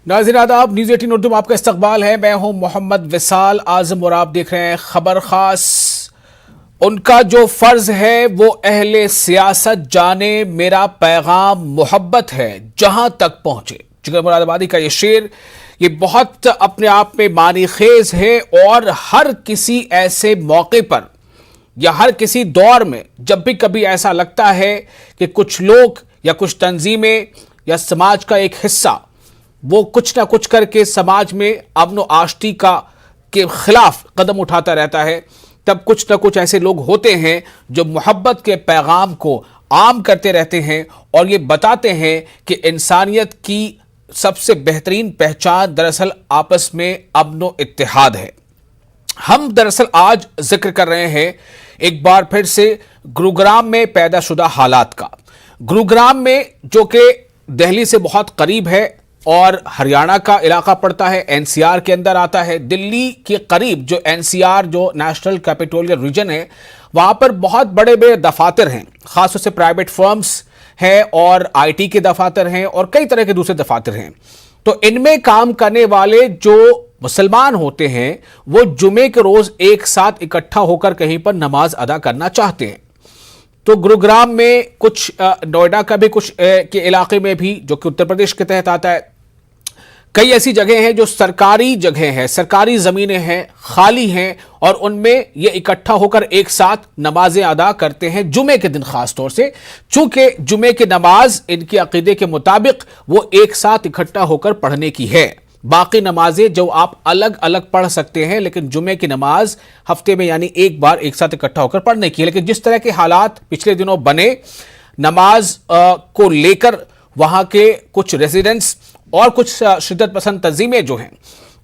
नाज़रीन आदाब, न्यूज़ 18 उर्दू में आपका इस्तकबाल है। मैं हूं मोहम्मद विसाल आजम और आप देख रहे हैं खबर खास। उनका जो फर्ज है वो अहले सियासत जाने मेरा पैगाम मोहब्बत है जहां तक पहुंचे। जिगर मुरादाबादी का ये शेर ये बहुत अपने आप में मानी खेज है और हर किसी ऐसे मौके पर या हर किसी दौर में जब भी कभी ऐसा लगता है कि कुछ लोग या कुछ तंजीमें या समाज का एक हिस्सा वो कुछ ना कुछ करके समाज में अमन आष्टी का के खिलाफ कदम उठाता रहता है, तब कुछ ना कुछ ऐसे लोग होते हैं जो मोहब्बत के पैगाम को आम करते रहते हैं और ये बताते हैं कि इंसानियत की सबसे बेहतरीन पहचान दरअसल आपस में अमन इत्तेहाद है। हम दरअसल आज जिक्र कर रहे हैं एक बार फिर से गुरुग्राम में पैदाशुदा हालात का। गुरुग्राम में जो कि दिल्ली से बहुत करीब है और हरियाणा का इलाका पड़ता है, एनसीआर के अंदर आता है। दिल्ली के करीब जो एनसीआर जो नेशनल कैपिटोलियल रीजन है वहां पर बहुत बड़े बड़े दफातर हैं, खासतौर से प्राइवेट फर्म्स हैं और आईटी के दफातर हैं और कई तरह के दूसरे दफातर हैं। तो इनमें काम करने वाले जो मुसलमान होते हैं वो जुमे के रोज एक साथ इकट्ठा होकर कहीं पर नमाज अदा करना चाहते हैं। तो गुरुग्राम में कुछ, नोएडा का भी कुछ के इलाके में भी जो कि उत्तर प्रदेश के तहत आता है, कई ऐसी जगह हैं जो सरकारी जगह हैं, सरकारी जमीनें हैं, खाली हैं और उनमें ये इकट्ठा होकर एक साथ नमाजें अदा करते हैं जुमे के दिन। खास तौर से चूंकि जुमे की नमाज इनके अकीदे के मुताबिक वो एक साथ इकट्ठा होकर पढ़ने की है। बाकी नमाजें जो आप अलग अलग पढ़ सकते हैं, लेकिन जुमे की नमाज हफ्ते में यानी एक बार एक साथ इकट्ठा होकर पढ़ने की है। लेकिन जिस तरह के हालात पिछले दिनों बने नमाज को लेकर, वहां के कुछ रेजिडेंट्स और कुछ शिद्दत पसंद तंजीमें जो हैं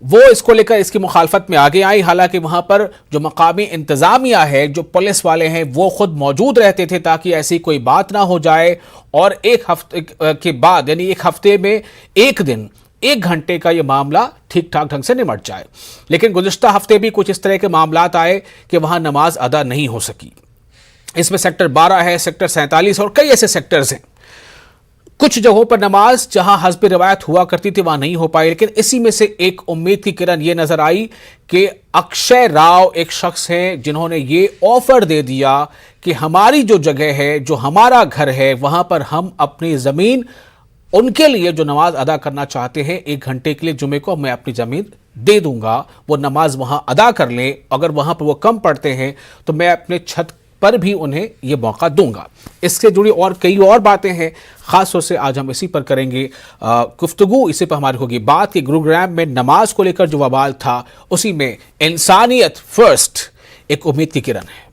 वो इसको लेकर इसकी मुखालफत में आगे आई। हालांकि वहां पर जो मकामी इंतजामिया है, जो पुलिस वाले हैं, वो खुद मौजूद रहते थे ताकि ऐसी कोई बात ना हो जाए और एक हफ्ते के बाद यानी एक हफ्ते में एक दिन 1 घंटे का यह मामला ठीक ठाक ढंग से निमट जाए। लेकिन गुज़िश्ता हफ्ते भी कुछ इस तरह के मामलात आए कि वहां नमाज अदा नहीं हो सकी। इसमें सेक्टर 12 है, सेक्टर 47 और कई ऐसे सेक्टर्स हैं। कुछ जगहों पर नमाज जहां हस्ब रिवायत हुआ करती थी वहां नहीं हो पाई। लेकिन इसी में से एक उम्मीद की किरण ये नजर आई कि अक्षय राव एक शख्स हैं जिन्होंने ये ऑफर दे दिया कि हमारी जो जगह है, जो हमारा घर है, वहां पर हम अपनी जमीन उनके लिए जो नमाज अदा करना चाहते हैं 1 घंटे के लिए जुमे को मैं अपनी जमीन दे दूंगा, वो नमाज वहां अदा कर लें। अगर वहां पर वो कम पढ़ते हैं तो मैं अपने छत पर भी उन्हें यह मौका दूंगा। इससे जुड़ी और कई और बातें हैं, खास तौर से आज हम इसी पर करेंगे गुफ्तगू। इसी पर हमारी होगी बात कि गुरुग्राम में नमाज को लेकर जो बवाल था उसी में इंसानियत फर्स्ट एक उम्मीद की किरण है।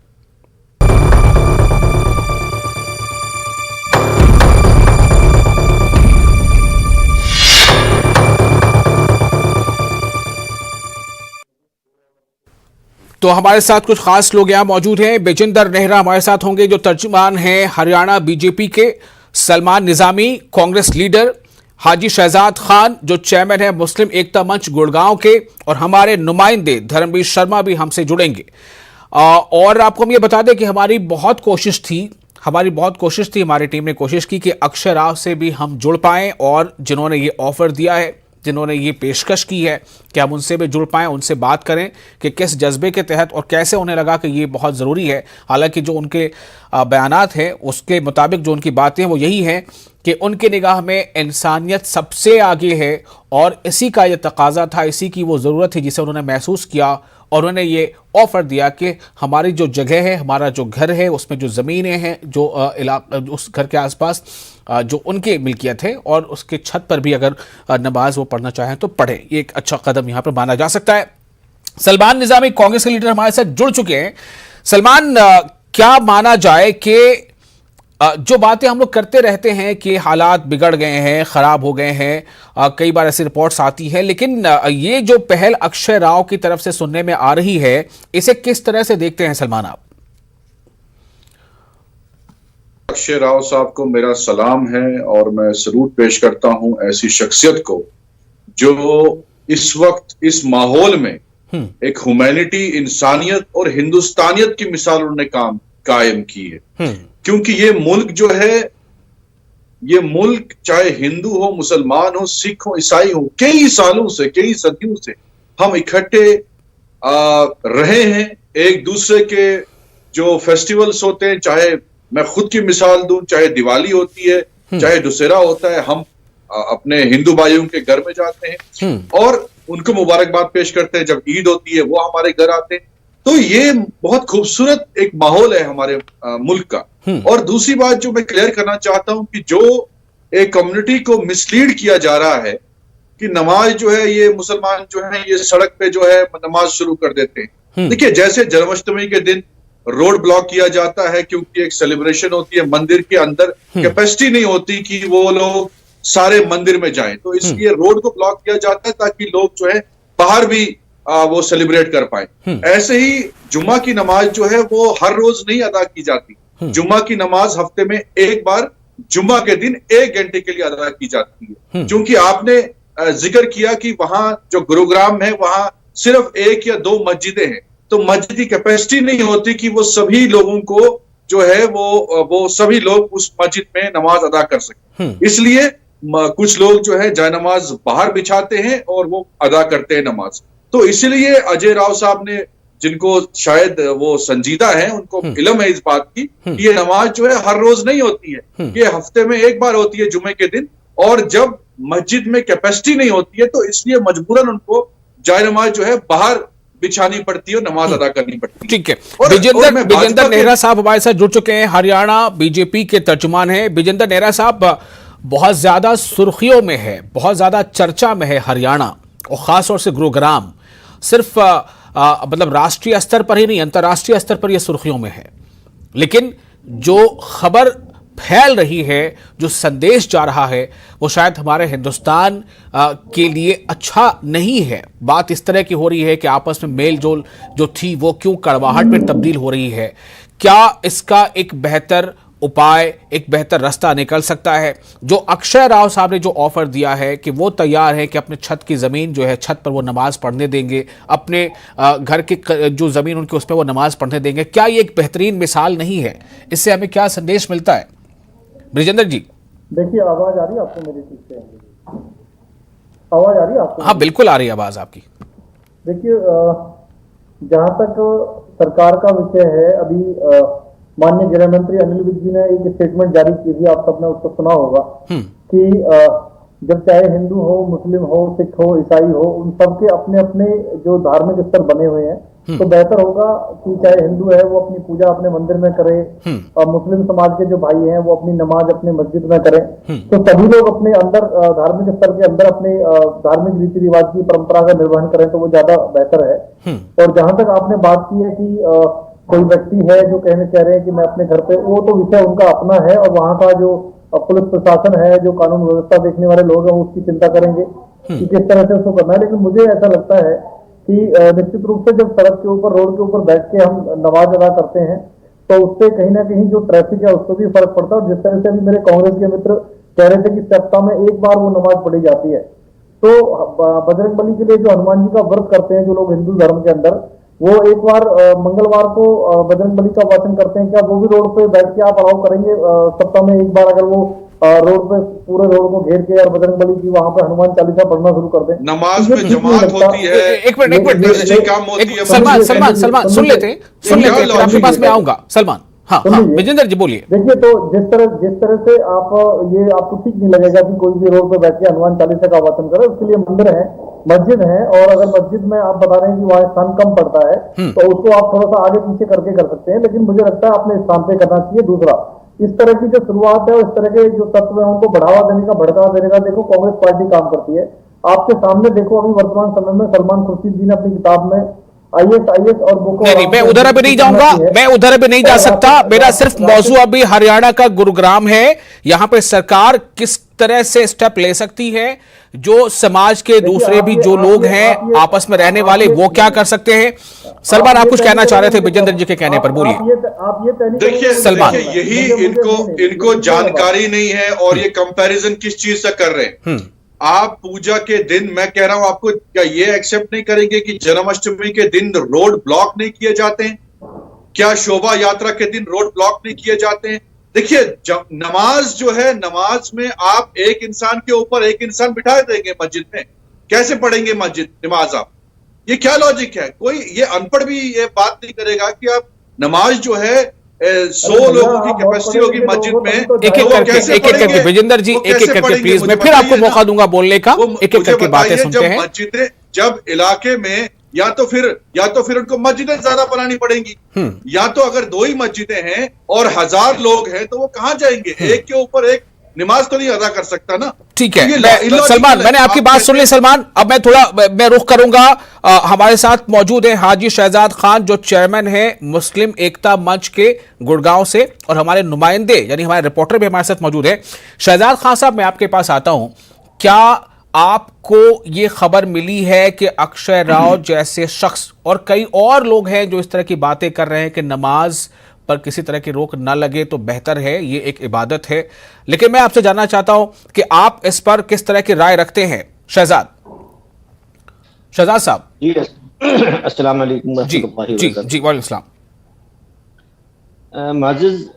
तो हमारे साथ कुछ खास लोग यहाँ मौजूद हैं। बेजिंदर नेहरा हमारे साथ होंगे जो तर्जुमान हैं हरियाणा बीजेपी के, सलमान निजामी कांग्रेस लीडर, हाजी शहजाद खान जो चेयरमैन है मुस्लिम एकता मंच गुड़गांव के, और हमारे नुमाइंदे धर्मवीर शर्मा भी हमसे जुड़ेंगे। और आपको हम ये बता दें कि हमारी बहुत कोशिश थी, हमारी टीम ने कोशिश की कि अक्षय राव से भी हम जुड़ पाएं और जिन्होंने ये ऑफर दिया है, जिन्होंने ये पेशकश की है कि हम उनसे भी जुड़ पाएं, उनसे बात करें कि किस जज्बे के तहत और कैसे उन्हें लगा कि ये बहुत ज़रूरी है। हालांकि जो उनके बयानात हैं उसके मुताबिक जो उन्की बातें हैं वो यही हैं कि उनकी निगाह में इंसानियत सबसे आगे है और इसी का ये तकाजा था, इसी की वो ज़रूरत थी जिसे उन्होंने महसूस किया और उन्होंने ये ऑफ़र दिया कि हमारी जो जगह है, हमारा जो घर है, उसमें जो ज़मीनें हैं, जो उस घर के आसपास जो उनके मिल्कियत है और उसके छत पर भी अगर नमाज वो पढ़ना चाहें तो पढ़े। ये एक अच्छा कदम यहाँ पर माना जा सकता है। सलमान निजामी कांग्रेस के लीडर हमारे साथ जुड़ चुके हैं। सलमान, क्या माना जाए कि जो बातें हम लोग करते रहते हैं कि हालात बिगड़ गए हैं, ख़राब हो गए हैं, कई बार ऐसी रिपोर्ट्स आती हैं, लेकिन ये जो पहल अक्षय राव की तरफ से सुनने में आ रही है इसे किस तरह से देखते हैं सलमान आप? अक्षय राव साहब को मेरा सलाम है और मैं सलूट पेश करता हूं ऐसी शख्सियत को जो इस वक्त इस माहौल में एक ह्यूमैनिटी, इंसानियत और हिंदुस्तानियत की मिसाल उन्होंने कायम की है। क्योंकि ये मुल्क जो है ये मुल्क चाहे हिंदू हो, मुसलमान हो, सिख हो, ईसाई हो, कई सालों से, कई सदियों से हम इकट्ठे रहे हैं। एक दूसरे के जो फेस्टिवल्स होते हैं, चाहे मैं खुद की मिसाल दूं, चाहे दिवाली होती है, चाहे दुशहरा होता है, हम अपने हिंदू भाइयों के घर में जाते हैं और उनको मुबारकबाद पेश करते हैं। जब ईद होती है वो हमारे घर आते हैं। तो ये बहुत खूबसूरत एक माहौल है हमारे मुल्क का। और दूसरी बात जो मैं क्लियर करना चाहता हूं कि जो एक कम्युनिटी को मिसलीड किया जा रहा है कि नमाज जो है, ये मुसलमान जो है ये सड़क पे जो है नमाज शुरू कर देते हैं। देखिए, जैसे जन्माष्टमी के दिन रोड ब्लॉक किया जाता है क्योंकि एक सेलिब्रेशन होती है, मंदिर के अंदर कैपेसिटी नहीं होती कि वो लोग सारे मंदिर में जाएं, तो इसलिए रोड को ब्लॉक किया जाता है ताकि लोग जो है बाहर भी वो सेलिब्रेट कर पाए। ऐसे ही जुम्मा की नमाज जो है वो हर रोज नहीं अदा की जाती। जुम्मा की नमाज हफ्ते में एक बार जुम्मा के दिन 1 घंटे के लिए अदा की जाती है। क्योंकि आपने जिक्र किया कि वहां जो गुरुग्राम है वहां सिर्फ 1 या 2 मस्जिदें हैं, तो मस्जिद की कैपेसिटी नहीं होती कि वो सभी लोगों को जो है वो सभी लोग उस मस्जिद में नमाज अदा कर सके। इसलिए कुछ लोग जो है जायनमाज बाहर बिछाते हैं और वो अदा करते हैं नमाज। तो इसलिए अजय राव साहब ने, जिनको शायद वो संजीदा है, उनको इल्म है इस बात की कि ये नमाज जो है हर रोज नहीं होती है, ये हफ्ते में एक बार होती है जुमे के दिन। और जब मस्जिद में कैपेसिटी नहीं होती है तो इसलिए मजबूरन उनको जायनमाज जो है बाहर बिछानी पड़ती है, नमाज अदा करनी पड़ती है। ठीक है। विजेंद्र नेहरा साहब हमारे साथ जुड़ चुके हैं, हरियाणा बीजेपी के तर्जुमान हैं। विजेंद्र नेहरा साहब, बहुत ज्यादा सुर्खियों में है, बहुत ज्यादा चर्चा में है हरियाणा और खासतौर से गुरुग्राम। सिर्फ मतलब राष्ट्रीय स्तर पर ही नहीं, अंतर्राष्ट्रीय स्तर पर यह सुर्खियों में है। लेकिन जो खबर फैल रही है, जो संदेश जा रहा है, वो शायद हमारे हिंदुस्तान के लिए अच्छा नहीं है। बात इस तरह की हो रही है कि आपस में मेल जोल जो थी वो क्यों कड़वाहट में तब्दील हो रही है। क्या इसका एक बेहतर उपाय, एक बेहतर रास्ता निकल सकता है? जो अक्षय राव साहब ने जो ऑफर दिया है कि वो तैयार है कि अपने छत की ज़मीन जो है, छत पर वो नमाज पढ़ने देंगे, अपने घर की जो ज़मीन उनकी उस पर वो नमाज पढ़ने देंगे, क्या ये एक बेहतरीन मिसाल नहीं है? इससे हमें क्या संदेश मिलता है ब्रिजेंद्र जी? देखिए, आवाज आ रही है आपको मेरी? ठीक से आवाज आ रही है आपको? हाँ, बिल्कुल आ रही है आवाज आपकी। देखिए, जहां तक सरकार का विषय है, अभी माननीय गृह मंत्री अनिल विज जी ने एक स्टेटमेंट जारी की थी, आप सबने उसको सुना होगा कि जब चाहे हिंदू हो, मुस्लिम हो, सिख हो, ईसाई हो, उन सबके अपने अपने जो धार्मिक स्तर बने हुए हैं, तो बेहतर होगा कि चाहे हिंदू है वो अपनी पूजा अपने मंदिर में करे और मुस्लिम समाज के जो भाई हैं वो अपनी नमाज अपने मस्जिद में करें। तो सभी लोग अपने अंदर धार्मिक स्तर के अंदर अपने धार्मिक रीति रिवाज की परंपरा का निर्वहन करें तो वो ज्यादा बेहतर है। और जहां तक आपने बात की है कि कोई व्यक्ति है जो कहने चाह रहे हैं कि मैं अपने घर पे, वो तो विषय उनका अपना है और वहां का जो पुलिस प्रशासन है, जो कानून व्यवस्था देखने वाले लोग हैं, वो उसकी चिंता करेंगे कि किस तरह से उसको करना है। लेकिन मुझे ऐसा लगता है कि निश्चित रूप से जब सड़क के ऊपर, रोड के ऊपर बैठ के हम नमाज अदा करते हैं तो उससे कहीं ना कहीं जो ट्रैफिक है उसको भी फर्क पड़ता है। और जिस तरह से अभी मेरे कांग्रेस के मित्र कह रहे थे कि सप्ताह में एक बार वो नमाज पढ़ी जाती है, तो बजरंगबली के लिए जो हनुमान जी का व्रत करते हैं जो लोग हिंदू धर्म के अंदर, वो एक बार मंगलवार को बजरंगबली का वाचन करते हैं, क्या वो भी रोड पे बैठ के आप अलाउ करेंगे सप्ताह में एक बार अगर वो रोड पे पूरे रोड को घेर के और बजरंगबली की वहां पे हनुमान चालीसा पढ़ना शुरू कर दें? नमाज में जमात होती है, एक मिनट सलमान सुन लेते आपके पास में आऊंगा। सलमान, हाँ विजेंद्र जी बोलिए। देखिए, तो जिस तरह से आप ये आपको ठीक नहीं लगेगा कि कोई भी रोड पे बैठ के हनुमान चालीसा का वाचन करे। उसके लिए मंदिर है, मस्जिद है, और अगर मस्जिद में आप बता रहे हैं कि वहाँ स्थान कम पड़ता है तो उसको आप थोड़ा सा आगे पीछे करके कर सकते हैं, लेकिन मुझे लगता है अपने स्थान पे करना चाहिए। दूसरा, इस तरह की जो शुरुआत है, इस तरह के जो तत्व है उनको बढ़ावा देने का, भड़कावा देने का, देखो कांग्रेस पार्टी काम करती है। आपके सामने देखो, अभी वर्तमान समय में सलमान खुर्शीद जी ने अपनी किताब में IAS और बोको, नहीं, मैं उधर अभी नहीं जाऊंगा, मैं उधर अभी नहीं जा सकता। मेरा सिर्फ मौजू अभी हरियाणा का गुरुग्राम है। यहाँ पे सरकार किस तरह से स्टेप ले सकती है, जो समाज के दूसरे भी जो लोग हैं आपस में रहने वाले, वो क्या कर सकते हैं? सलमान, आप कुछ कहना चाह रहे थे विजेंद्र जी के कहने पर, बोलिए। देखिए सलमान, यही इनको जानकारी नहीं है और ये कंपैरिजन किस चीज से कर रहे हैं। आप पूजा के दिन, मैं कह रहा हूं आपको, क्या ये एक्सेप्ट नहीं करेंगे कि जन्माष्टमी के दिन रोड ब्लॉक नहीं किए जाते हैं? क्या शोभा यात्रा के दिन रोड ब्लॉक नहीं किए जाते हैं? देखिए, जब नमाज जो है, नमाज में आप एक इंसान के ऊपर एक इंसान बिठा देंगे मस्जिद में, कैसे पढ़ेंगे मस्जिद नमाज आप? ये क्या लॉजिक है? कोई ये अनपढ़ भी ये बात नहीं करेगा कि आप नमाज जो है 100 लोगों की कैपेसिटी होगी मस्जिद में, एक एक करके विजेंद्र जी, एक एक करके प्लीज, मैं फिर आपको मौका दूंगा बोलने का। एक एक करके बातें सुनते हैं। मस्जिदें जब इलाके में या तो फिर उनको मस्जिदें ज्यादा बनानी पड़ेंगी, या तो अगर 2 ही मस्जिदें हैं और 1000 लोग हैं तो वो कहां जाएंगे? एक के ऊपर एक नमाज तो नहीं अदा कर सकता ना। ठीक है, सलमान, मैंने आपकी बात सुन ली सलमान। अब मैं रुख करूंगा। हमारे साथ मौजूद है हाजी शहजाद खान, जो चेयरमैन है मुस्लिम एकता मंच के गुड़गांव से, और हमारे नुमाइंदे यानी हमारे रिपोर्टर भी हमारे साथ मौजूद है। शहजाद खान साहब, मैं आपके पास आता हूं। क्या आपको ये खबर मिली है कि अक्षय राव जैसे शख्स और कई और लोग हैं जो इस तरह की बातें कर रहे हैं कि नमाज पर किसी तरह की रोक ना लगे तो बेहतर है, ये एक इबादत है, लेकिन मैं आपसे जानना चाहता हूं कि आप इस पर किस तरह की राय रखते हैं? शहजाद साहब जी, अस्सलाम वालेकुम। जी वालेकुम सलाम। माजिद,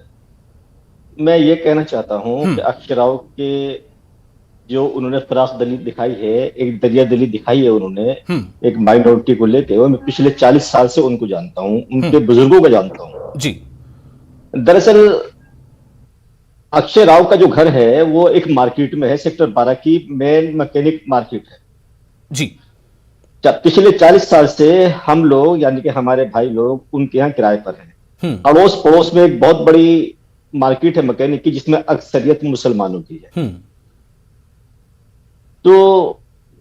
मैं ये कहना चाहता हूं कि अक्षय राव के जो उन्होंने फराख दलील दिखाई है, एक दरिया दलील दिखाई है उन्होंने एक माइनॉरिटी को लेकर, मैं पिछले 40 साल से उनको जानता हूं, उनके बुजुर्गों को जानता हूं जी। दरअसल अक्षय राव का जो घर है वो एक मार्केट में है, सेक्टर 12 की मेन मैकेनिक मार्केट है जी। पिछले 40 साल से हम लोग यानी कि हमारे भाई लोग उनके यहाँ किराए पर हैं। अड़ोस पड़ोस में एक बहुत बड़ी मार्केट है मैकेनिक की, जिसमें अक्सरियत मुसलमानों की है। तो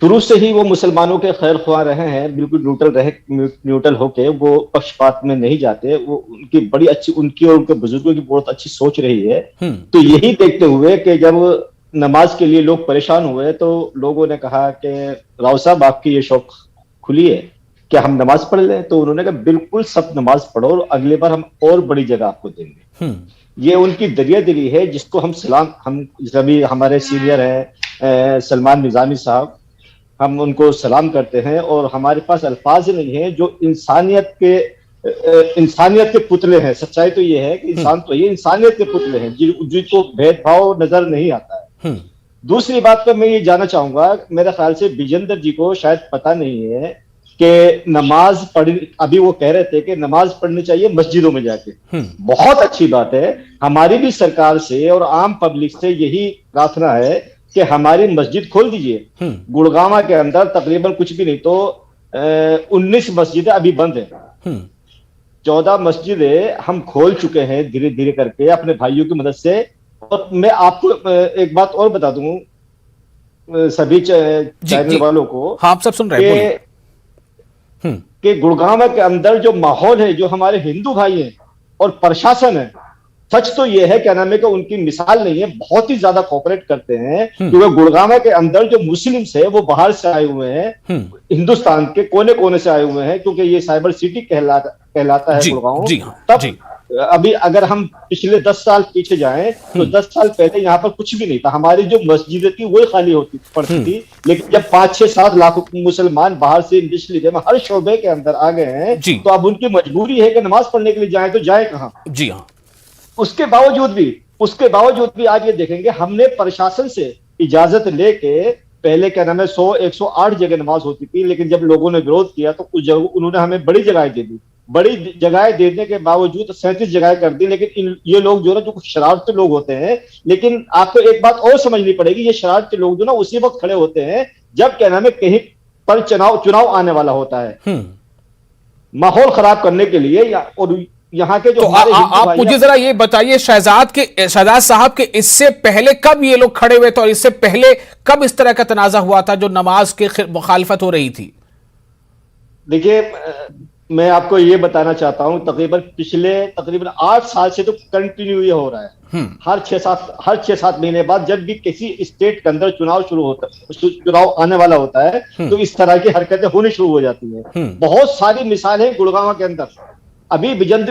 शुरू से ही वो मुसलमानों के खैर ख्वाह रहे हैं, बिल्कुल न्यूट्रल होके, वो पक्षपात में नहीं जाते। वो उनकी बड़ी अच्छी, उनकी और उनके बुजुर्गों की बहुत अच्छी सोच रही है। तो यही देखते हुए कि जब नमाज के लिए लोग परेशान हुए तो लोगों ने कहा कि राव साहब, आपकी ये शौक खुली है कि हम नमाज पढ़ लें? तो उन्होंने कहा बिल्कुल, सब नमाज पढ़ो और अगली बार हम और बड़ी जगह आपको देंगे। ये उनकी दरिया दिली है, जिसको हम सभी हमारे सीनियर हैं सलमान निजामी साहब, हम उनको सलाम करते हैं। और हमारे पास अल्फाज नहीं है, जो इंसानियत के पुतले हैं। सच्चाई तो ये है कि इंसान तो ये इंसानियत के पुतले हैं, जिनको भेदभाव नजर नहीं आता है। दूसरी बात पर मैं ये जानना चाहूंगा, मेरे ख्याल से विजेंद्र जी को शायद पता नहीं है कि नमाज पढ़नी, अभी वो कह रहे थे कि नमाज पढ़नी चाहिए मस्जिदों में जाके। बहुत अच्छी बात है। हमारी भी सरकार से और आम पब्लिक से यही प्रार्थना है कि हमारी मस्जिद खोल दीजिए। गुड़गांव के अंदर तकरीबन कुछ भी नहीं तो 19 मस्जिदें अभी बंद हैं। 14 मस्जिदें हम खोल चुके हैं धीरे धीरे करके अपने भाइयों की मदद से। और मैं आपको एक बात और बता दूं सभी चैनल वालों को, हाँ, आप सब सुन रहे हैं, कि गुड़गांव के अंदर जो माहौल है, जो हमारे हिंदू भाई हैं और प्रशासन है, सच तो यह है, क्या नाम है कि उनकी मिसाल नहीं है, बहुत ही ज्यादा कोऑपरेट करते हैं। क्योंकि गुड़गांव के अंदर जो मुस्लिम्स है वो बाहर से आए हुए हैं, हिंदुस्तान के कोने कोने से आए हुए हैं, क्योंकि ये साइबर सिटी कहलाता है गुड़गांव। तब अभी अगर हम पिछले 10 साल पीछे जाएं तो 10 साल पहले यहाँ पर कुछ भी नहीं था। हमारी जो मस्जिदें थी वही खाली पड़ती थी। लेकिन जब 5-6-7 लाख मुसलमान बाहर से इंडस्ट्री में हर शोबे के अंदर आ गए हैं, तो अब उनकी मजबूरी है कि नमाज पढ़ने के लिए जाए, तो जाए कहाँ? जी हाँ। उसके बावजूद भी आज ये देखेंगे, हमने प्रशासन से इजाजत लेके, पहले क्या नाम है 100-108 जगह नमाज होती थी, लेकिन जब लोगों ने विरोध किया तो उस जगह उन्होंने हमें बड़ी जगह दे दी। बड़ी जगह देने के बावजूद 37 जगह कर दी। लेकिन ये लोग जो ना, जो शरारती लोग होते हैं, लेकिन आपको एक बात और समझनी पड़ेगी, ये शरारती लोग जो ना उसी वक्त खड़े होते हैं जब क्या नाम है कहीं पर चुनाव आने वाला होता है, माहौल खराब करने के लिए। और यहाँ के जो तो आप मुझे जरा ये बताइए शहजाद साहब के इससे पहले कब ये लोग खड़े हुए थे और इससे पहले कब इस तरह का तनाजा हुआ था जो नमाज की मुखालफत हो रही थी? देखिए, मैं आपको ये बताना चाहता हूं, तकरीबन 8 साल से तो कंटिन्यू ये हो रहा है। हर 6-7 महीने बाद जब भी किसी स्टेट के अंदर चुनाव आने वाला होता है तो इस तरह की हरकतें होनी शुरू हो जाती हैं। बहुत सारी मिसालें गुड़गांव के अंदर। अभी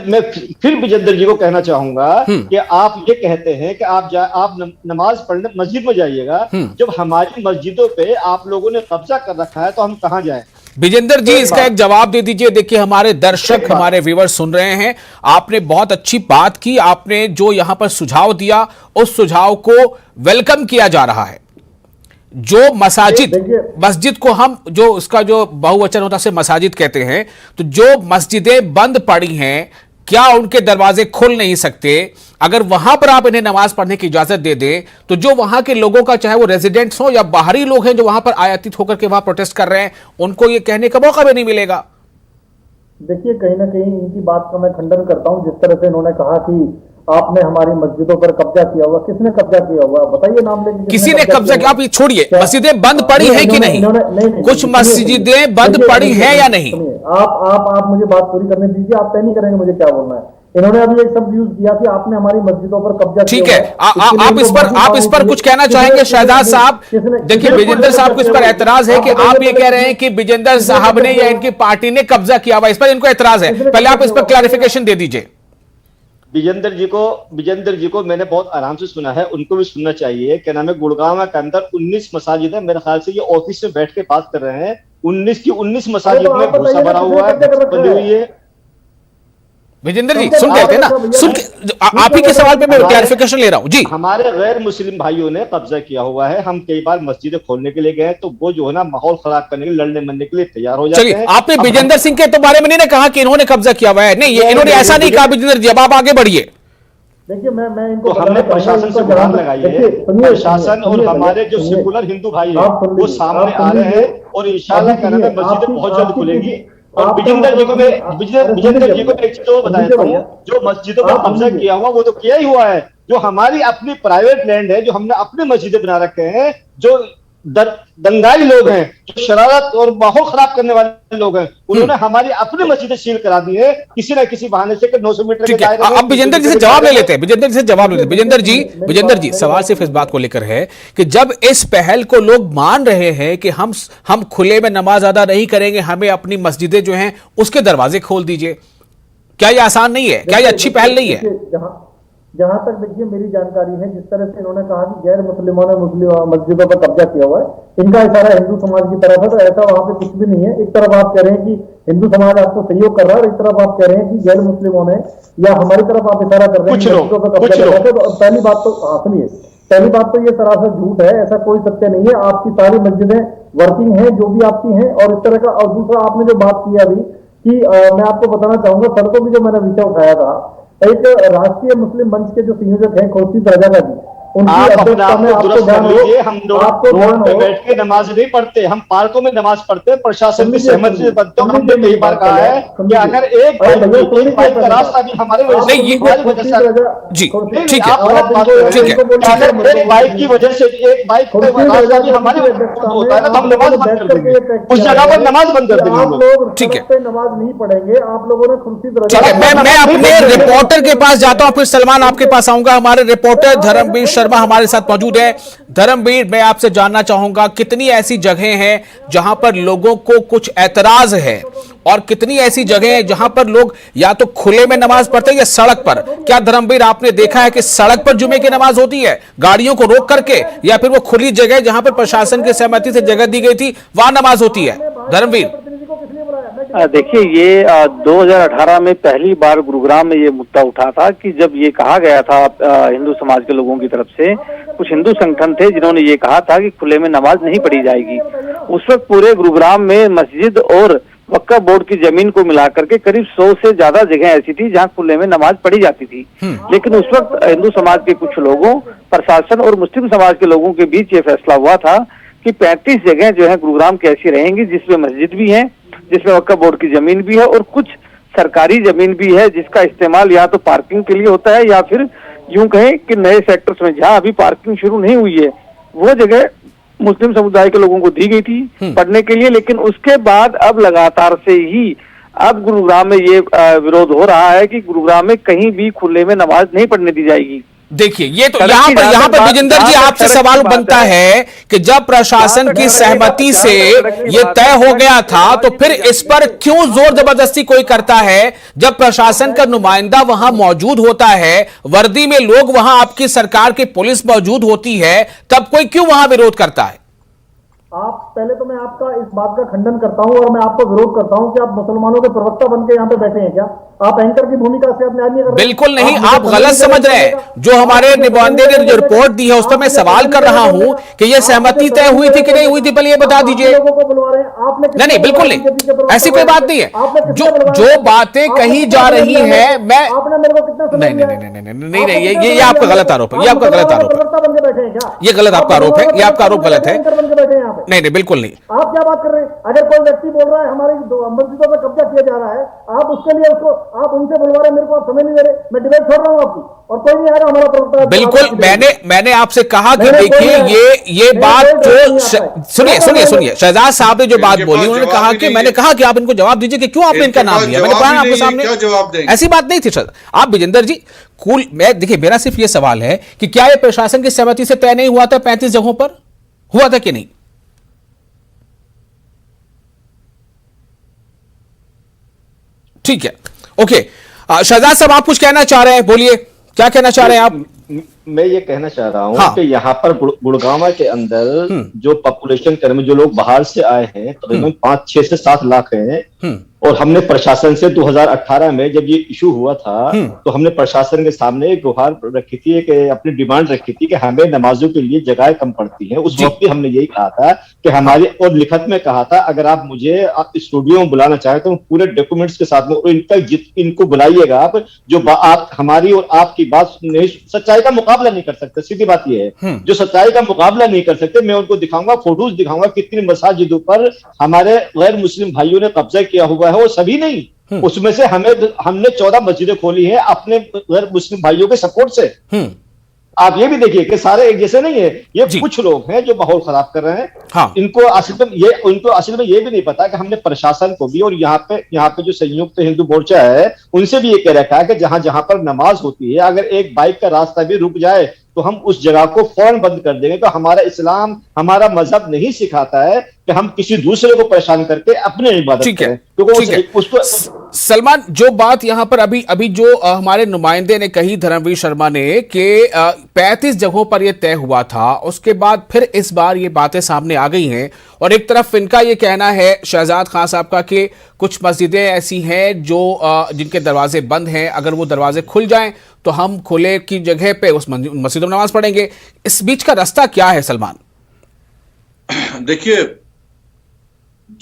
मैं फिर विजेंद्र जी को कहना चाहूंगा कि आप ये कहते हैं कि आप नमाज पढ़ने मस्जिद में जाइएगा। जब हमारी मस्जिदों पे आप लोगों ने कब्जा कर रखा है तो हम कहाँ जाएं? विजेंद्र जी इसका एक जवाब दे दीजिए। देखिए हमारे दर्शक हमारे व्यूअर सुन रहे हैं, आपने बहुत अच्छी बात की, आपने जो यहां पर सुझाव दिया उस सुझाव को वेलकम किया जा रहा है। जो मस्जिद को हम जो उसका जो बहुवचन होता है मसाजिद कहते हैं, तो जो मस्जिदें बंद पड़ी हैं क्या उनके दरवाजे खुल नहीं सकते? अगर वहां पर आप इन्हें नमाज पढ़ने की इजाजत दे दें तो जो वहां के लोगों का, चाहे वो रेजिडेंट्स हो या बाहरी लोग हैं जो वहां पर आयातित होकर के वहां प्रोटेस्ट कर रहे हैं, उनको ये कहने का मौका भी नहीं मिलेगा। देखिए कहीं ना कहीं इनकी बात का मैं खंडन करता हूं। जिस तरह से इन्होंने कहा कि आपने हमारी मस्जिदों पर कब्जा किया हुआ, किसने कब्जा किया हुआ बताइए, नाम लेके किसी ने कब्जा किया? आप ये छोड़िए, मस्जिदें बंद पड़ी हैं कि नहीं? कुछ मस्जिदें बंद पड़ी हैं या नहीं? आप मुझे बात पूरी करने दीजिए, आप तय नहीं करेंगे मुझे क्या बोलना है। इन्होंने अभी एक शब्द यूज किया कि आपने हमारी मस्जिदों पर कब्जा ठीक है, आप इस पर कुछ कहना चाहेंगे शहजाद साहब? देखिए विजेंद्र साहब को इस पर एतराज है कि आप ये कह रहे हैं कि विजेंद्र साहब ने या इनकी पार्टी ने कब्जा किया हुआ, इस पर इनको एतराज है। पहले आप इस पर क्लैरिफिकेशन दे दीजिए। विजेंद्र जी को मैंने बहुत आराम से सुना है, उनको भी सुनना चाहिए। क्या नाम है, गुड़गांव के अंदर 19 मसाजिद है, मेरे ख्याल से ये ऑफिस में बैठ के बात कर रहे हैं। 19 की 19 मसाजिद में भूसा भरा हुआ है, बनी हुई है। विजेंद्र जी सुन गए थे ना, सुन के आप ही के सवाल पे मैं क्लैरिफिकेशन ले रहा हूं जी। हमारे गैर मुस्लिम भाइयों ने कब्जा किया हुआ है। हम कई बार मस्जिदें खोलने के लिए गए तो वो जो है ना माहौल खराब करने के लिए, लड़ने मरने के लिए तैयार हो जाते हैं। आपने विजेंद्र सिंह के तो बारे में नहीं कहा कि इन्होंने कब्जा किया हुआ है, नहीं ये इन्होंने ऐसा नहीं कहा। विजेंद्र जी अब आप आगे बढ़िए। देखिए मैं इनको तो हमने प्रशासन से गुहार लगाई है, प्रशासन और हमारे जो सेकुलर हिंदू भाई है वो सामने आ रहे हैं और इंशाल्लाह क्या नाम है मस्जिदें बहुत जल्द खुलेंगी। और विजेंद्र जी को मैं एक चीज और बताया हूँ, जो मस्जिदों पर कब्जा किया हुआ वो तो किया ही हुआ है। जो हमारी अपनी प्राइवेट लैंड है, जो हमने अपने मस्जिदें बना रखे हैं, जो दंगाई लोग हैं, जो शरारत और माहौल खराब करने वाले लोग हैं, उन्होंने हमारी अपनी मस्जिदें सील करा दी है किसी ना किसी बहाने से 900 मीटर के दायरे में। अब विजेंद्र जी से जवाब ले लेते हैं। विजेंद्र जी सवाल सिर्फ इस बात को लेकर है कि जब इस पहल को लोग मान रहे हैं कि हम खुले में नमाज अदा नहीं करेंगे, हमें अपनी मस्जिदें जो हैं उसके दरवाजे खोल दीजिए, क्या ये आसान नहीं है? क्या ये अच्छी पहल नहीं है? जहां तक देखिए मेरी जानकारी है, जिस तरह से इन्होंने कहा कि गैर मुस्लिमों ने मुस्लिम मस्जिदों पर कब्जा किया हुआ है, इनका इशारा हिंदू समाज की तरफ है, तो ऐसा वहां पे कुछ भी नहीं है। एक तरफ आप कह रहे हैं कि हिंदू समाज आपको सहयोग कर रहा है और एक तरफ आप कह रहे हैं कि गैर मुस्लिमों ने या हमारी तरफ आप इशारा कर रहे हैं मस्जिदों पर कब्जा कर रहे हैं। तो पहली बात तो सुनिए, पहली बात तो ये सरासर झूठ है, ऐसा कोई सत्य नहीं है। आपकी सारी मस्जिदें वर्किंग है जो भी आपकी हैं और इस तरह का। और दूसरा आपने जो बात की अभी कि मैं आपको बताना चाहूंगा, सड़कों की जो मैंने विषय उठाया था, एक राष्ट्रीय मुस्लिम मंच के जो संयोजक हैं खुर्शीद रजा का जी, उनकी अध्यक्षता में आपको ध्यान हो, हम रोड पे बैठ के नमाज नहीं पढ़ते, हम पार्कों में नमाज पढ़ते हैं। प्रशासन की सहमति से पढ़ते हैं। हमने कई बार कहा है कि अगर एक बाइक का रास्ता भी हमारे वजह से जी ठीक है, एक बाइक की वजह से एक बाइक का रास्ता भी हमारे होता है ना, तो हम नमाज बंद कर देंगे, उस जगह पर नमाज बंद कर देंगे। आप लोग ठीक है नमाज नहीं पढ़ेंगे, आप लोगों ने खुर्शीद रजा। मैं अपने रिपोर्टर के पास जाता हूं, फिर सलमान आपके पास आऊंगा। हमारे रिपोर्टर धर्मवीर शर्मा हमारे साथ मौजूद है। धर्मवीर, मैं आपसे जानना चाहूंगा कितनी ऐसी जगह हैं जहां पर लोगों को कुछ ऐतराज है और कितनी ऐसी जगह है जहां पर लोग या तो खुले में नमाज पढ़ते हैं या सड़क पर? क्या धर्मवीर आपने देखा है कि सड़क पर जुमे की नमाज होती है गाड़ियों को रोक करके, या फिर वो खुली जगह जहां पर प्रशासन की सहमति से जगह दी गई थी वहां नमाज होती है? धर्मवीर देखिए, ये 2018 में पहली बार गुरुग्राम में ये मुद्दा उठा था कि जब ये कहा गया था हिंदू समाज के लोगों की तरफ से, कुछ हिंदू संगठन थे जिन्होंने ये कहा था कि खुले में नमाज नहीं पढ़ी जाएगी। उस वक्त पूरे गुरुग्राम में मस्जिद और वक्फ बोर्ड की जमीन को मिलाकर के करीब 100 से ज्यादा जगह ऐसी थी जहां खुले में नमाज पढ़ी जाती थी। लेकिन उस वक्त हिंदू समाज के कुछ लोगों, प्रशासन और मुस्लिम समाज के लोगों के बीच ये फैसला हुआ था कि 35 जगह जो है गुरुग्राम की ऐसी रहेंगी जिसमें मस्जिद भी है, जिसमें वक्फ बोर्ड की जमीन भी है और कुछ सरकारी जमीन भी है जिसका इस्तेमाल या तो पार्किंग के लिए होता है या फिर यूं कहें कि नए सेक्टर्स में जहां अभी पार्किंग शुरू नहीं हुई है वो जगह मुस्लिम समुदाय के लोगों को दी गई थी पढ़ने के लिए। लेकिन उसके बाद अब लगातार से ही अब गुरुग्राम में ये विरोध हो रहा है कि गुरुग्राम में कहीं भी खुले में नमाज नहीं पढ़ने दी जाएगी। देखिए, ये तो यहाँ पर विजेंद्र जी आपसे सवाल बनता है कि जब प्रशासन की सहमति से ये तय हो गया था तो फिर इस पर क्यों जोर जबरदस्ती कोई करता है? जब प्रशासन का नुमाइंदा वहां मौजूद होता है, वर्दी में लोग वहां आपकी सरकार की पुलिस मौजूद होती है, तब कोई क्यों वहां विरोध करता है? आप पहले तो मैं आपका इस बात का खंडन करता हूं और मैं आपको विरोध करता हूं कि आप मुसलमानों के प्रवक्ता बन के यहाँ पे बैठे हैं क्या? आप एंकर की भूमिका से आप न्याय नहीं कर रहे? बिल्कुल नहीं, आप गलत समझ रहे हैं। जो हमारे निबंधे ने जो रिपोर्ट दी है उस पर मैं सवाल कर रहा हूं कि यह सहमति तय हुई थी कि नहीं हुई थी, पहले ये बता दीजिए। लोगों को बुलवा रहे हैं आपने? नहीं, बिल्कुल नहीं, ऐसी कोई बात नहीं है। जो बातें कही जा रही है, मैं आपने मेरे को कितना नहीं नहीं नहीं नहीं नहीं नहीं, ये आपका गलत आरोप है, ये आपका गलत आरोप है, ये गलत आपका आरोप है, ये आपका आरोप गलत है। नहीं नहीं, बिल्कुल नहीं। आप क्या बात कर रहे हैं? अगर कोई व्यक्ति बोल रहा है हमारी मस्जिदों पर कब्जा किया जा रहा है, आप उसके लिए उसको आप उनसे बुलवा रहे हैं, मेरे को आप समझ नहीं दे रहे। मैं डिबेट छोड़ रहा हूँ आपकी, और कोई नहीं आएगा हमारा प्रवक्ता। बिल्कुल, मैंने आपसे कहा कि देखिए ये बात जो सुनिए शहजाद साहब ने जो बात बोली, उन्होंने कहा कि मैंने कहा कि आप इनको जवाब दीजिए कि क्यों आपने इनका नाम लिया। मैंने कहा आपके सामने क्या जवाब देंगे? ऐसी बात नहीं थी सर। आप विजेंद्र जी कूल, मैं देखिए मेरा सिर्फ ये सवाल है कि क्या ये प्रशासन की सहमति से तय नहीं हुआ था? 35 जगहों पर हुआ था कि नहीं? ठीक है, ओके। शहजाद साहब आप कुछ कहना चाह रहे हैं, बोलिए क्या कहना चाह रहे हैं आप? मैं ये कहना चाह रहा हूँ हाँ। कि यहाँ पर गुड़गांव के अंदर जो पॉपुलेशन कर्म जो लोग बाहर से आए हैं तकरीबन 5-6 से 7 लाख हैं, और हमने प्रशासन से 2018 में जब ये इशू हुआ था तो हमने प्रशासन के सामने एक गुहार रखी थी, एक अपनी डिमांड रखी थी कि हमें नमाजों के लिए जगह कम पड़ती है। उस वक्त भी हमने यही कहा था कि हमारी, और लिखत में कहा था अगर आप मुझे स्टूडियो में बुलाना चाहें तो पूरे डॉक्यूमेंट्स के साथ में, और इनको बुलाइएगा आप, जो आप हमारी और आपकी बात नहीं, सच्चाई का मुकाबला नहीं कर सकते। सीधी बात यह है, जो सच्चाई का मुकाबला नहीं कर सकते, मैं उनको दिखाऊंगा, फोटोज दिखाऊंगा कितनी मसाजिदों पर हमारे गैर मुस्लिम भाइयों ने कब्जा किया हुआ है, वो सभी नहीं, उसमें से हमने 14 मस्जिदें खोली है अपने गैर मुस्लिम भाइयों के सपोर्ट से। आप ये भी देखिए कि सारे एक जैसे नहीं है, ये कुछ लोग हैं जो माहौल खराब कर रहे हैं। हाँ। उनको असल में ये भी नहीं पता कि हमने प्रशासन को भी, और यहाँ पे जो संयुक्त हिंदू मोर्चा है उनसे भी ये कह रखा है कि जहां जहां पर नमाज होती है, अगर एक बाइक का रास्ता भी रुक जाए तो हम उस जगह को फौरन बंद कर देंगे। तो हमारा इस्लाम, हमारा मजहब नहीं सिखाता है कि हम किसी दूसरे को परेशान करके अपने इबादत करें। तो सलमान, जो बात यहां पर अभी जो हमारे नुमाइंदे ने कही, धर्मवीर शर्मा ने, कि 35 जगहों पर यह तय हुआ था, उसके बाद फिर इस बार ये बातें सामने आ गई हैं, और एक तरफ इनका ये कहना है शहजाद खान साहब का कि कुछ मस्जिदें ऐसी हैं जो जिनके दरवाजे बंद हैं, अगर वो दरवाजे खुल जाएं तो हम खुले की जगह पे उस मस्जिदों में नमाज पढ़ेंगे। इस बीच का रास्ता क्या है सलमान? देखिए,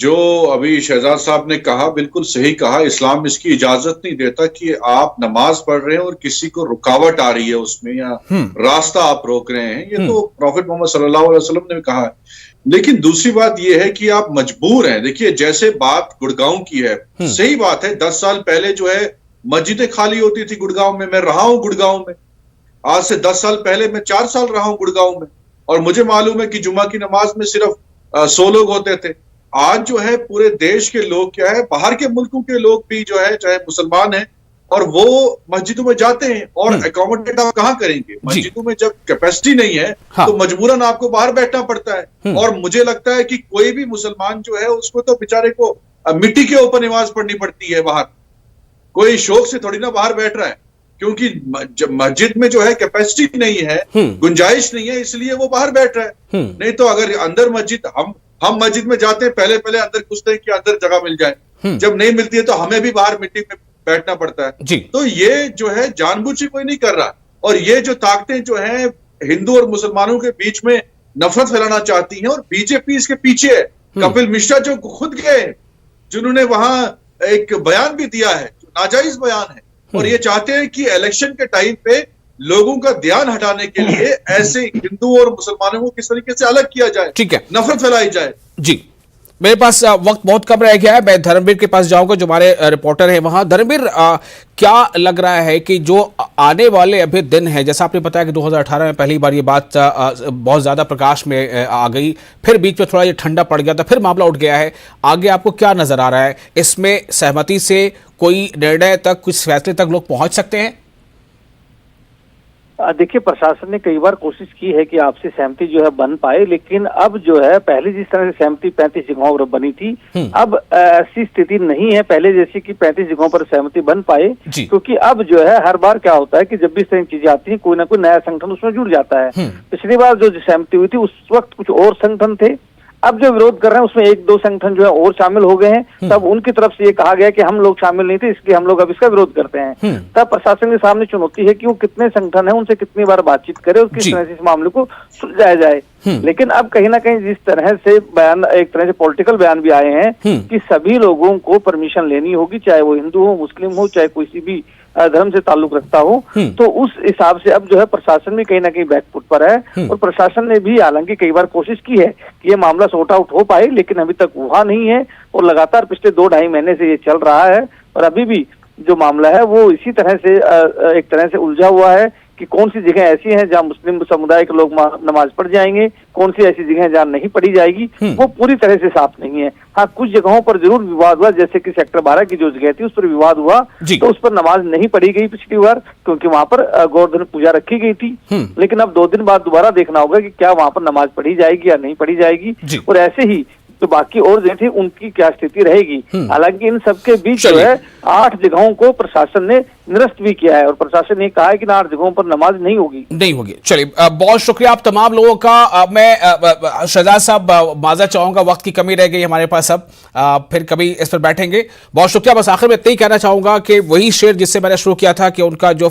जो अभी शहजाद साहब ने कहा बिल्कुल सही कहा। इस्लाम इसकी इजाजत नहीं देता कि आप नमाज पढ़ रहे हैं और किसी को रुकावट आ रही है उसमें, या रास्ता आप रोक रहे हैं। ये तो प्रॉफिट मोहम्मद सल्लल्लाहु अलैहि वसल्लम ने भी कहा है। लेकिन दूसरी बात यह है कि आप मजबूर हैं। देखिए, जैसे बात गुड़गांव की है, सही बात है, 10 साल पहले जो है मस्जिदें खाली होती थी गुड़गांव में। मैं रहा हूं गुड़गांव में, आज से 10 साल पहले मैं 4 साल रहा हूं गुड़गांव में, और मुझे मालूम है कि जुमा की नमाज में सिर्फ 100 लोग होते थे। आज जो है पूरे देश के लोग क्या है, बाहर के मुल्कों के लोग भी जो है, चाहे मुसलमान हैं, और वो मस्जिदों में जाते हैं। और अकोमोडेट आप कहाँ करेंगे? मस्जिदों में जब कैपेसिटी नहीं है तो मजबूरन आपको बाहर बैठना पड़ता है। और मुझे लगता है कि कोई भी मुसलमान जो है उसको तो बेचारे को मिट्टी के ऊपर नमाज पढ़नी पड़ती है बाहर। कोई शौक से थोड़ी ना बाहर बैठ रहा है, क्योंकि मस्जिद में जो है कैपेसिटी नहीं है, गुंजाइश नहीं है, इसलिए वो बाहर बैठ रहा है। नहीं तो अगर अंदर मस्जिद, हम मस्जिद में जाते हैं, पहले अंदर घुसते हैं कि अंदर जगह मिल जाए। जब नहीं मिलती है तो हमें भी बाहर मिट्टी में बैठना पड़ता है। तो ये जो है जानबूझ के कोई नहीं कर रहा। और ये जो ताकतें जो है हिंदू और मुसलमानों के बीच में नफरत फैलाना चाहती हैं, और बीजेपी इसके पीछे है। कपिल मिश्रा जो खुद गए, जिन्होंने वहां एक बयान भी दिया है जो नाजायज बयान है, और ये चाहते हैं कि इलेक्शन के टाइम पे लोगों का ध्यान हटाने के लिए ऐसे हिंदू और मुसलमानों को किस तरीके से अलग किया जाए, ठीक है, नफरत फैलाई जाए। जी, मेरे पास वक्त बहुत कम रह गया है, मैं धर्मवीर के पास जाऊंगा जो हमारे रिपोर्टर हैं वहां। धर्मवीर, क्या लग रहा है कि जो आने वाले अभी दिन हैं, जैसा आपने बताया कि 2018 में पहली बार ये बात बहुत ज्यादा प्रकाश में आ गई, फिर बीच में थोड़ा ये ठंडा पड़ गया था, फिर मामला उठ गया है, आगे आपको क्या नजर आ रहा है? इसमें सहमति से कोई निर्णय तक, कुछ फैसले तक लोग पहुंच सकते हैं? देखिए, प्रशासन ने कई बार कोशिश की है कि आपसी सहमति जो है बन पाए, लेकिन अब जो है पहले जिस तरह से सहमति 35 जगहों पर बनी थी, अब ऐसी स्थिति नहीं है पहले जैसी कि 35 जगहों पर सहमति बन पाए। क्योंकि अब जो है हर बार क्या होता है कि जब भी इस तरह की चीजें आती हैं, कोई ना कोई नया संगठन उसमें जुड़ जाता है। पिछली बार जो सहमति हुई थी उस वक्त कुछ और संगठन थे, अब जो विरोध कर रहे हैं उसमें एक दो संगठन जो है और शामिल हो गए हैं। तब उनकी तरफ से ये कहा गया कि हम लोग शामिल नहीं थे, इसलिए हम लोग अब इसका विरोध करते हैं। तब प्रशासन के सामने चुनौती है कि वो कितने संगठन है, उनसे कितनी बार बातचीत करे और किस तरह से इस मामले को सुलझाया जाए। लेकिन अब कहीं ना कहीं जिस तरह से बयान, एक तरह से पॉलिटिकल बयान भी आए हैं कि सभी लोगों को परमिशन लेनी होगी, चाहे वो हिंदू हो, मुस्लिम हो, चाहे किसी भी धर्म से ताल्लुक रखता हो, तो उस हिसाब से अब जो है प्रशासन भी कहीं ना कहीं बैकफुट पर है। और प्रशासन ने भी हालांकि कई बार कोशिश की है कि ये मामला सॉर्ट आउट हो पाए, लेकिन अभी तक हुआ नहीं है और लगातार पिछले 2-2.5 महीने से ये चल रहा है। और अभी भी जो मामला है वो इसी तरह से एक तरह से उलझा हुआ है कि कौन सी जगह ऐसी हैं जहां मुस्लिम समुदाय के लोग नमाज पढ़ जाएंगे, कौन सी ऐसी जगह जहां नहीं पढ़ी जाएगी, वो पूरी तरह से साफ नहीं है। हाँ, कुछ जगहों पर जरूर विवाद हुआ, जैसे कि सेक्टर 12 की जो जगह थी उस पर विवाद हुआ, तो उस पर नमाज नहीं पढ़ी गई पिछली बार, क्योंकि वहां पर गोवर्धन पूजा रखी गई थी। लेकिन अब 2 दिन बाद दोबारा देखना होगा कि क्या वहां पर नमाज पढ़ी जाएगी या नहीं पढ़ी जाएगी, और ऐसे ही तो बाकी और जगह थी उनकी क्या स्थिति रहेगी। हालांकि इन सबके बीच जो है 8 जगहों को प्रशासन ने निरस्त भी किया है और प्रशासन ने कहा है कि 8 जगहों पर नमाज नहीं होगी। चलिए, बहुत शुक्रिया आप तमाम लोगों का। मैं शहजाद साहब माजरा चाहूंगा, वक्त की कमी रह गई हमारे पास, अब फिर कभी इस पर बैठेंगे। बहुत शुक्रिया। बस आखिर में इतना ही कहना चाहूंगा कि वही शेर जिससे मैंने शुरू किया था कि उनका जो